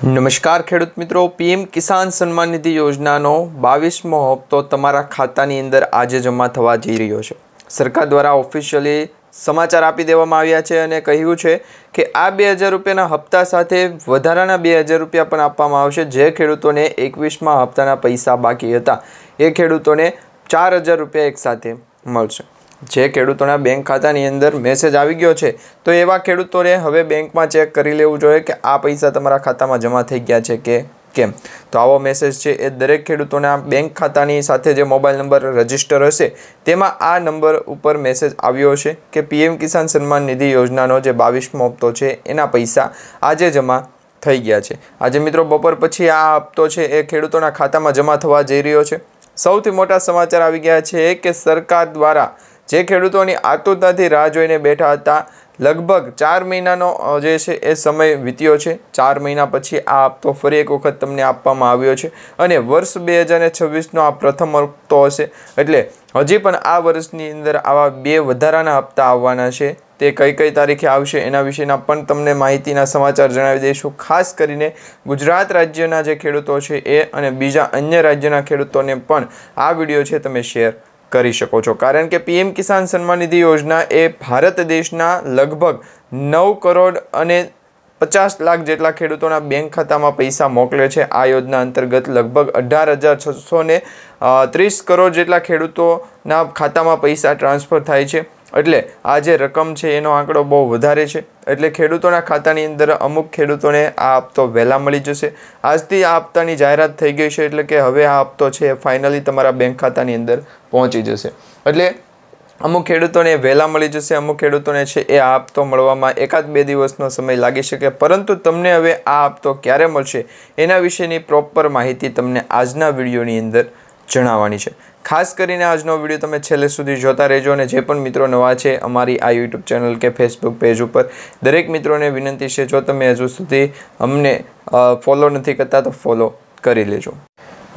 નમસ્કાર ખેડૂત મિત્રો, પીએમ કિસાન સન્માન નિધિ યોજનાનો 22મો હપ્તો તમારા ખાતાની અંદર આજે જમા થવા જઈ રહ્યો છે। સરકાર દ્વારા ઓફિશિયલી સમાચાર આપી દેવામાં આવ્યા છે અને કહ્યું છે કે આ 2000 રૂપિયાના હપ્તા સાથે વધારાના 2000 રૂપિયા પણ આપવામાં આવશે। જે ખેડૂતોને 21મા હપ્તાના પૈસા બાકી હતા એ ખેડૂતોને 4000 રૂપિયા એકસાથે મળશે। જે ખેડૂતોના બેંક ખાતાની અંદર મેસેજ આવી ગયો છે તો એવા ખેડૂતોને હવે બેંકમાં ચેક કરી લેવું જોઈએ કે આ પૈસા તમારા ખાતામાં જમા થઈ ગયા છે કે કેમ। તો આવો મેસેજ છે એ દરેક ખેડૂતોના બેંક ખાતાની સાથે જે મોબાઈલ નંબર રજીસ્ટર હશે તેમાં આ નંબર ઉપર મેસેજ આવ્યો હશે કે પીએમ કિસાન સન્માન નિધિ યોજનાનો જે 22મો હપ્તો છે એના પૈસા આજે જમા થઈ ગયા છે। આજે મિત્રો બપોર પછી આ હપ્તો છે એ ખેડૂતોના ખાતામાં જમા થવા જઈ રહ્યો છે। સૌથી મોટા સમાચાર આવી ગયા છે કે સરકાર દ્વારા જે ખેડૂતોની આતુરતાથી રાહ જોઈને બેઠા હતા, લગભગ 4 મહિનાનો જે છે એ સમય વીત્યો છે। 4 મહિના પછી આ હપ્તો ફરી એક વખત તમને આપવામાં આવ્યો છે અને વર્ષ 2026નો આ પ્રથમ હપ્તો હશે। એટલે હજી પણ આ વર્ષની અંદર આવા 2 વધારાના હપ્તા આવવાના છે। તે કઈ તારીખે આવશે એના વિશેના પણ તમને માહિતીના સમાચાર જણાવી દઈશું। ખાસ કરીને ગુજરાત રાજ્યના જે ખેડૂતો છે એ અને બીજા અન્ય રાજ્યના ખેડૂતોને પણ આ વિડીયો છે તમે શેર કરી શકો છો, કારણ કે પીએમ કિસાન સન્માન નિધિ યોજના એ ભારત દેશના લગભગ 9 કરોડ અને 50 લાખ જેટલા ખેડૂતોના બેંક ખાતામાં પૈસા મોકલે છે। આ યોજના અંતર્ગત લગભગ 18,630 કરોડ જેટલા ખેડૂતોના ખાતામાં પૈસા ટ્રાન્સફર થાય છે। એટલે આ જે રકમ છે એનો આંકડો બહુ વધારે છે। એટલે ખેડૂતોના ખાતાની અંદર અમુક ખેડૂતોને આ હપ્તો વહેલા મળી જશે। આજથી આ હપ્તાની જાહેરાત થઈ ગઈ છે, એટલે કે હવે આ હપ્તો છે ફાઇનલી તમારા બેંક ખાતાની અંદર પહોંચી જશે। એટલે અમુક ખેડૂતોને વહેલા મળી જશે, અમુક ખેડૂતોને છે એ આ હપ્તો મળવામાં 1-2 દિવસનો સમય લાગી શકે, પરંતુ તમને હવે આ હપ્તો ક્યારે મળશે એના વિશેની પ્રોપર માહિતી તમને આજના વિડીયોની અંદર જણાવવાની છે। ખાસ કરીને આજનો વિડીયો તમે છેલ્લે સુધી જોતા રહેજો અને જે પણ મિત્રો નવા છે અમારી આ યુટ્યુબ ચેનલ કે ફેસબુક પેજ ઉપર, દરેક મિત્રોને વિનંતી છે જો તમે હજુ સુધી અમને ફોલો નથી કરતા તો ફોલો કરી લેજો।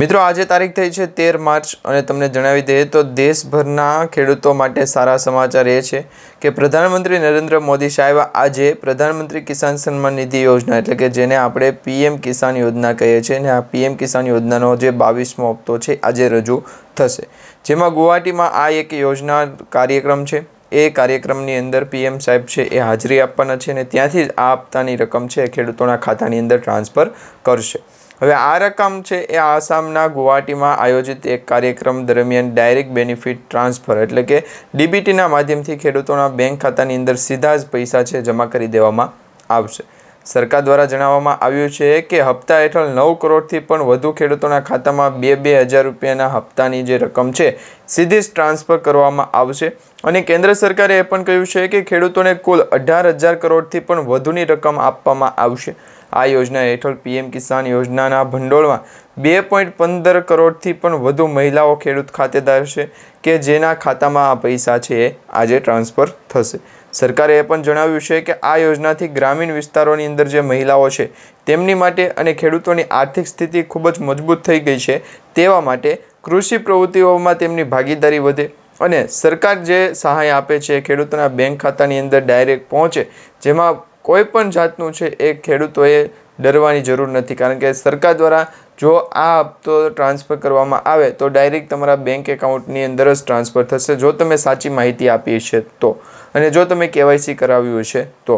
મિત્રો આજે તારીખ થઈ છે 13 માર્ચ અને તમને જણાવી દઈએ તો દેશભરના ખેડૂતો માટે સારા સમાચાર એ છે કે પ્રધાનમંત્રી નરેન્દ્ર મોદી સાહેબ આજે પ્રધાનમંત્રી કિસાન સન્માન નિધિ યોજના એટલે કે જેને આપણે પીએમ કિસાન યોજના કહીએ છીએ અને આ પીએમ કિસાન યોજનાનો જે 22મો હપ્તો છે આજે રજૂ થશે। જેમાં ગુવાહાટીમાં આ એક યોજના કાર્યક્રમ છે। એ કાર્યક્રમની અંદર પીએમ સાહેબ છે એ હાજરી આપવાના છે અને ત્યાંથી જ આ હપ્તાની રકમ છે ખેડૂતોના ખાતાની અંદર ટ્રાન્સફર કરશે। હવે આ રકમ છે એ આસામના ગુવાહાટીમાં આયોજિત એક કાર્યક્રમ દરમિયાન ડાયરેક્ટ બેનિફિટ ટ્રાન્સફર એટલે કે ડીબીટીના માધ્યમથી ખેડૂતોના બેંક ખાતાની અંદર સીધા જ પૈસા છે જમા કરી દેવામાં આવશે। સરકાર દ્વારા જણાવવામાં આવ્યું છે કે હપ્તા હેઠળ 9 કરોડથી પણ વધુ ખેડૂતોના ખાતામાં 2,000 રૂપિયાના હપ્તાની જે રકમ છે સીધી જ ટ્રાન્સફર કરવામાં આવશે। અને કેન્દ્ર સરકારે એ પણ કહ્યું છે કે ખેડૂતોને કુલ 18,000 કરોડથી પણ વધુની રકમ આપવામાં આવશે। આ યોજના હેઠળ પીએમ કિસાન યોજનાના ભંડોળમાં 2.15 કરોડથી પણ વધુ મહિલાઓ ખેડૂત ખાતેદાર છે કે જેના ખાતામાં આ પૈસા છે એ આજે ટ્રાન્સફર થશે। સરકારે એ પણ જણાવ્યું છે કે આ યોજનાથી ગ્રામીણ વિસ્તારોની અંદર જે મહિલાઓ છે તેમની માટે અને ખેડૂતોની આર્થિક સ્થિતિ ખૂબ જ મજબૂત થઈ ગઈ છે તેવા માટે કૃષિ પ્રવૃત્તિઓમાં તેમની ભાગીદારી વધે અને સરકાર જે સહાય આપે છે ખેડૂતોના બેંક ખાતાની અંદર ડાયરેક્ટ પહોંચે, જેમાં કોઈ પણ જાતનું છે એ ખેડૂતોએ ડરવાની જરૂર નથી, કારણ કે સરકાર દ્વારા જો આ હપ્તો ટ્રાન્સફર કરવામાં આવે તો ડાયરેક્ટ તમારા બેંક એકાઉન્ટની અંદર જ ટ્રાન્સફર થશે જો તમે સાચી માહિતી આપી છે તો, અને જો તમે કેવાયસી કરાવ્યું છે તો।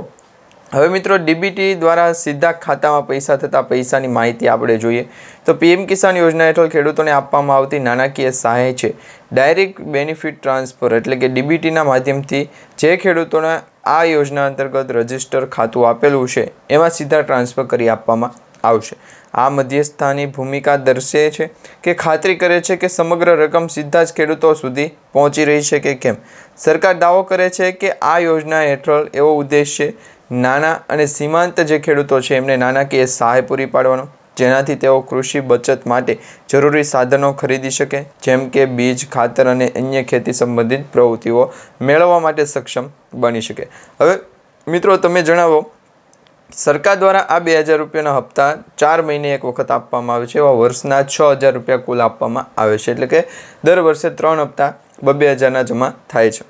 હવે મિત્રો ડીબીટી દ્વારા સીધા ખાતામાં પૈસા થતા પૈસાની માહિતી આપણે જોઈએ તો પીએમ કિસાન યોજના હેઠળ ખેડૂતોને આપવામાં આવતી નાણાકીય સહાય છે ડાયરેક્ટ બેનિફિટ ટ્રાન્સફર એટલે કે ડીબીટીના માધ્યમથી જે ખેડૂતોના આ યોજના અંતર્ગત રજિસ્ટર ખાતું આપેલું છે એમાં સીધા ટ્રાન્સફર કરી આપવામાં આવશે। આ મધ્યસ્થાની ભૂમિકા દર્શાવે છે કે ખાતરી કરે છે કે સમગ્ર રકમ સીધા જ ખેડૂતો સુધી પહોંચી રહી છે કે કેમ। સરકાર દાવો કરે છે કે આ યોજના હેઠળ એવો ઉદ્દેશ છે નાના અને સીમાંત જે ખેડૂતો છે એમને નાણાકીય સહાય પૂરી પાડવાનો, જેનાથી તેઓ કૃષિ બચત માટે જરૂરી સાધનો ખરીદી શકે, જેમ કે બીજ, ખાતર અને અન્ય ખેતી સંબંધિત પ્રવૃત્તિઓ મેળવવા માટે સક્ષમ બની શકે। હવે મિત્રો તમે જણાવો, સરકાર દ્વારા આ 2,000 રૂપિયાના હપ્તા 4 મહિને એક વખત આપવામાં આવે છે, એવા વર્ષના 6,000 રૂપિયા કુલ આપવામાં આવે છે, એટલે કે દર વર્ષે 3 હપ્તા 2,000ના જમા થાય છે।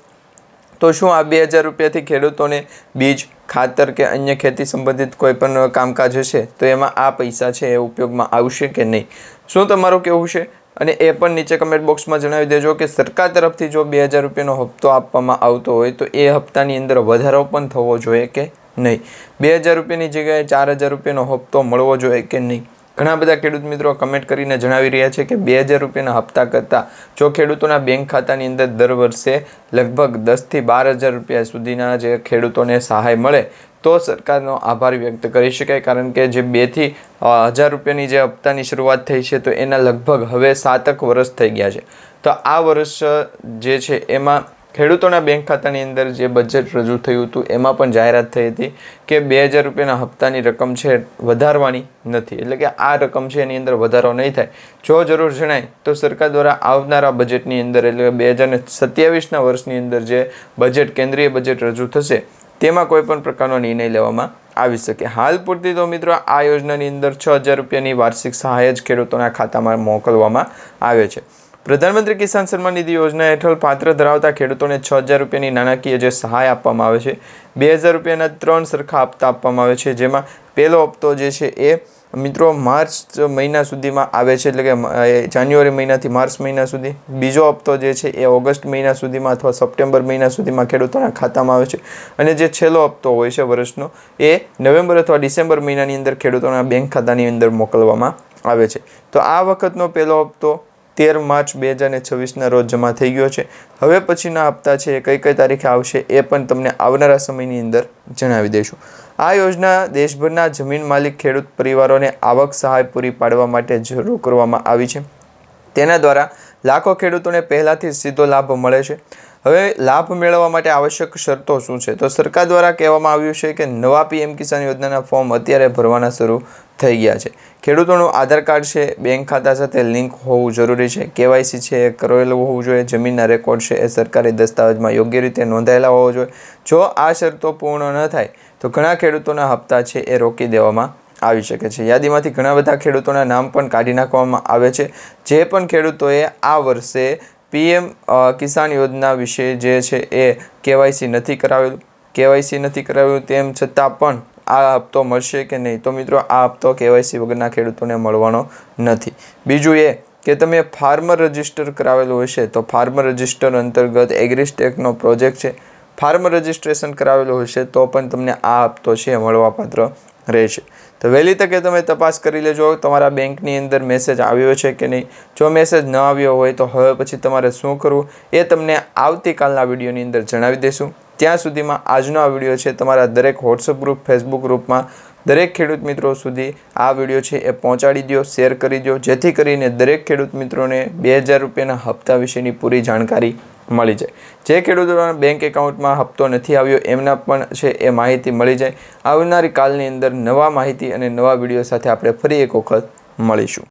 તો શું આ 2000 રૂપિયાથી ખેડૂતોને બીજ, ખાતર કે અન્ય ખેતી સંબંધિત કોઈ પણ કામકાજ હશે તો એમાં આ પૈસા છે એ ઉપયોગમાં આવશે કે નહીં? શું તમારું કહેવું છે? અને એ પણ નીચે કમેન્ટ બોક્સમાં જણાવી દેજો કે સરકાર તરફથી જો 2000 રૂપિયાનો હપ્તો આપવામાં આવતો હોય તો એ હપ્તાની અંદર વધારો પણ થવો જોઈએ કે નહીં? 2000 રૂપિયાની જગ્યાએ 4000 રૂપિયાનો હપ્તો મળવો જોઈએ કે નહીં? ઘણા બધા ખેડૂત મિત્રો કમેન્ટ કરીને જણાવી રહ્યા છે કે 2000 રૂપિયાના હપ્તા કરતાં જો ખેડૂતોના બેંક ખાતાની અંદર દર વર્ષે લગભગ 10થી 12000 રૂપિયા સુધીના જે ખેડૂતોને સહાય મળે તો સરકારનો આભાર વ્યક્ત કરી શકાય, કારણ કે જે 2થી 1000 રૂપિયાની જે હપ્તાની શરૂઆત થઈ છે તો એના લગભગ હવે 7 વર્ષ થઈ ગયા છે. તો આ વર્ષ જે છે એમાં ખેડૂતોના બેંક ખાતાની અંદર જે બજેટ રજૂ થયું હતું એમાં પણ જાહેરાત થઈ હતી કે 2000 રૂપિયાના હપ્તાની રકમ છે વધારવાની નથી, એટલે કે આ રકમ છે એની અંદર વધારો નહીં થાય. જો જરૂર જણાય તો સરકાર દ્વારા આવનારા બજેટની અંદર એટલે કે 2027ના વર્ષની અંદર જે બજેટ કેન્દ્રીય બજેટ રજૂ થશે તેમાં કોઈ પણ પ્રકારનો નિર્ણય લેવામાં આવી શકે. હાલ પૂરતી તો મિત્રો આ યોજનાની અંદર 6000 રૂપિયાની વાર્ષિક સહાય જ ખેડૂતોના ખાતામાં મોકલવામાં આવે છે. પ્રધાનમંત્રી કિસાન સન્માન નિધિ યોજના હેઠળ પાત્ર ધરાવતા ખેડૂતોને 6000 રૂપિયાની નાણાકીય જે સહાય આપવામાં આવે છે, 2000 રૂપિયાના 3 સરખા હપ્તા આપવામાં આવે છે, જેમાં પહેલો હપ્તો જે છે એ મિત્રો માર્ચ મહિના સુધીમાં આવે છે, એટલે કે જાન્યુઆરી મહિનાથી માર્ચ મહિના સુધી. બીજો હપ્તો જે છે એ ઓગસ્ટ મહિના સુધીમાં અથવા સપ્ટેમ્બર મહિના સુધીમાં ખેડૂતોના ખાતામાં આવે છે, અને જે છેલ્લો હપ્તો હોય છે વર્ષનો એ નવેમ્બર અથવા ડિસેમ્બર મહિનાની અંદર ખેડૂતોના બેંક ખાતાની અંદર મોકલવામાં આવે છે. તો આ વખતનો પહેલો હપ્તો 13 માર્ચ 2026ના રોજ જમા થઈ ગયો છે. હવે પછીના હપ્તા છે એ કઈ તારીખે આવશે એ પણ તમને આવનારા સમયની અંદર જણાવી દઈશું. આ યોજના દેશભરના જમીન માલિક ખેડૂત પરિવારોને આવક સહાય પૂરી પાડવા માટે શરૂ કરવામાં આવી છે. તેના દ્વારા લાખો ખેડૂતોને પહેલાથી સીધો લાભ મળે છે. હવે લાભ મેળવવા માટે આવશ્યક શરતો શું છે? તો સરકાર દ્વારા કહેવામાં આવ્યું છે કે નવા PM કિસાન યોજનાના ફોર્મ અત્યારે ભરવાના શરૂ થઈ ગયા છે. ખેડૂતોનું આધાર કાર્ડ છે બેંક ખાતા સાથે લિંક હોવું જરૂરી છે. KYC છે એ કરેલું હોવું જોઈએ. જમીનના રેકોર્ડ છે એ સરકારી દસ્તાવેજમાં યોગ્ય રીતે નોંધાયેલા હોવા જોઈએ. જો આ શરતો પૂર્ણ ન થાય તો ઘણા ખેડૂતોના હપ્તા છે એ રોકી દેવામાં આવી શકે છે. યાદીમાંથી ઘણા બધા ખેડૂતોના નામ પણ કાઢી નાખવામાં આવે છે. જે પણ ખેડૂતોએ આ વર્ષે PM કિસાન યોજના વિશે જે છે એ KYC નથી કરાવેલું તેમ છતાં પણ આ હપ્તો મળશે કે નહીં? તો મિત્રો આ હપ્તો KYC વગરના ખેડૂતોને મળવાનો નથી. બીજું એ કે તમે ફાર્મર રજિસ્ટર કરાવેલું હશે તો ફાર્મર રજિસ્ટર અંતર્ગત એગ્રીસ્ટેકનો પ્રોજેક્ટ છે, ફાર્મર રજિસ્ટ્રેશન કરાવેલું હશે તો પણ તમને આ હપ્તો છે મળવાપાત્ર રહેશે. તો વહેલી તકે તમે તપાસ કરી લેજો તમારા બેંકની અંદર મેસેજ આવ્યો છે કે નહીં. જો મેસેજ ન આવ્યો હોય તો હવે પછી તમારે શું કરવું એ તમને આવતીકાલના વિડીયોની અંદર જણાવી દઈશું. ત્યાં સુધીમાં આજનો આ વિડીયો છે તમારા દરેક WhatsApp ગ્રુપ, Facebook ગ્રુપમાં દરેક ખેડૂત મિત્રો સુધી આ વિડીયો છે એ પહોંચાડી દો, શેર કરી દો, જેથી કરીને દરેક ખેડૂત મિત્રોને 2000 રૂપિયાના હપ્તા વિશેની પૂરી જાણકારી મળી જાય. જે ખેડૂતોના બેંક એકાઉન્ટમાં હપ્તો નથી આવ્યો એમના પણ છે એ માહિતી મળી જાય. આવનારી કાલની અંદર નવા માહિતી અને નવા વિડીયો સાથે આપણે ફરી એક વખત મળીશું.